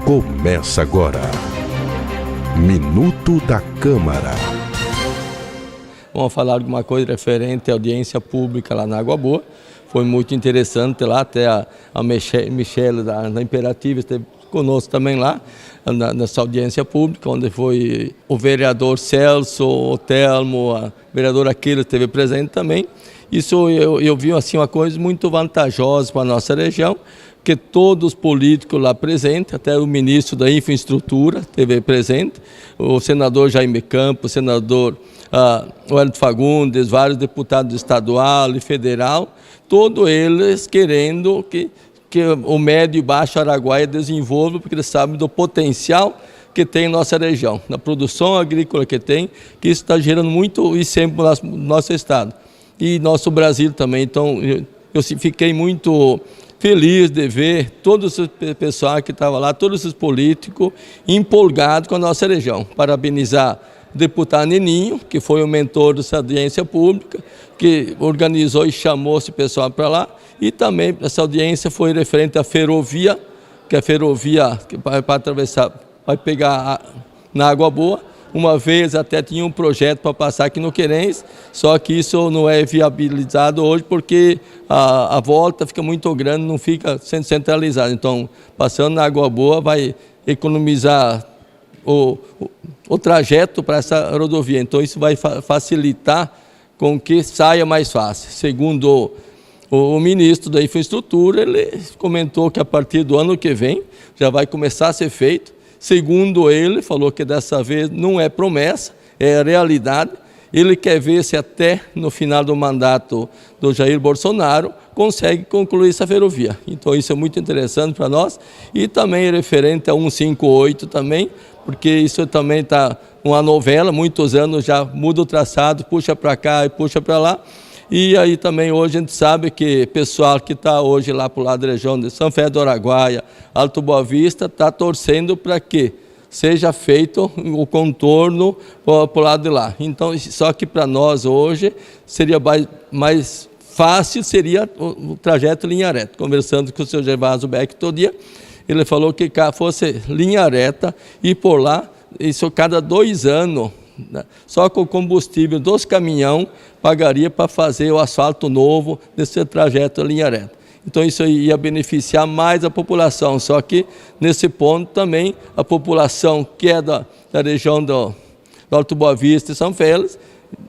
Começa agora. Minuto da Câmara. Vamos falar alguma coisa referente à audiência pública lá na Água Boa. Foi muito interessante lá, até a Michele da Imperativa esteve conosco também lá, nessa audiência pública, onde foi o vereador Celso, o Telmo, a vereadora Aquila esteve presente também. Isso eu vi assim, uma coisa muito vantajosa para a nossa região, que todos os políticos lá presentes, até o ministro da Infraestrutura esteve presente, o senador Jaime Campos, o senador Wellington Fagundes, vários deputados estadual e federal, todos eles querendo que o médio e baixo Araguaia desenvolva, porque eles sabem do potencial que tem em nossa região, na produção agrícola que tem, que isso está gerando muito e sempre no nosso estado. E nosso Brasil também. Então, eu fiquei muito feliz de ver todo esse pessoal que estava lá, todos esses políticos empolgados com a nossa região. Parabenizar o deputado Neninho, que foi o mentor dessa audiência pública, que organizou e chamou esse pessoal para lá. E também essa audiência foi referente à ferrovia, que a ferrovia que vai atravessar, vai pegar na Água Boa. Uma vez até tinha um projeto para passar aqui no Querens, só que isso não é viabilizado hoje porque a volta fica muito grande, não fica sendo centralizado. Então, passando na Água Boa vai economizar o trajeto para essa rodovia. Então, isso vai facilitar com que saia mais fácil. Segundo o ministro da Infraestrutura, ele comentou que a partir do ano que vem já vai começar a ser feito. Segundo ele, falou que dessa vez não é promessa, é realidade. Ele quer ver se até no final do mandato do Jair Bolsonaro consegue concluir essa ferrovia. Então isso é muito interessante para nós. E também referente a 158 também, porque isso também está uma novela, muitos anos já muda o traçado, puxa para cá e puxa para lá. E aí também hoje a gente sabe que o pessoal que está hoje lá para o lado da região de São Félix do Araguaia, Alto Boa Vista, está torcendo para que seja feito o contorno para o lado de lá. Então, só que para nós hoje seria mais fácil, seria o trajeto linha reta. Conversando com o senhor Gervásio Beck todo dia, ele falou que fosse linha reta e por lá, isso cada 2 anos, só com o combustível dos caminhões pagaria para fazer o asfalto novo nesse trajeto linha reta. Então isso ia beneficiar mais a população, só que nesse ponto também a população que é da região do Alto Boa Vista e São Félix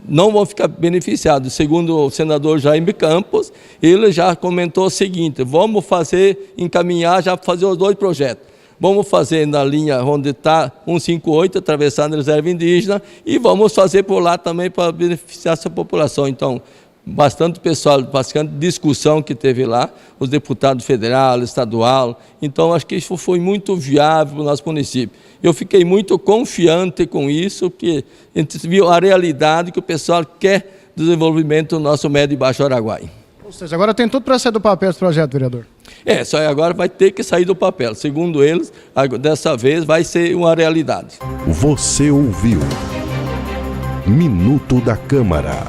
não vão ficar beneficiados. Segundo o senador Jaime Campos, ele já comentou o seguinte: vamos encaminhar, já fazer os 2 projetos. Vamos fazer na linha onde está 158, atravessando a reserva indígena, e vamos fazer por lá também para beneficiar essa população. Então, bastante pessoal, bastante discussão que teve lá, os deputados federal, estadual. Então, acho que isso foi muito viável para o nosso município. Eu fiquei muito confiante com isso, que a gente viu a realidade que o pessoal quer desenvolvimento do nosso médio e baixo Araguaia. Ou seja, agora tem tudo para sair do papel esse projeto, vereador. Só agora vai ter que sair do papel. Segundo eles, dessa vez vai ser uma realidade. Você ouviu Minuto da Câmara.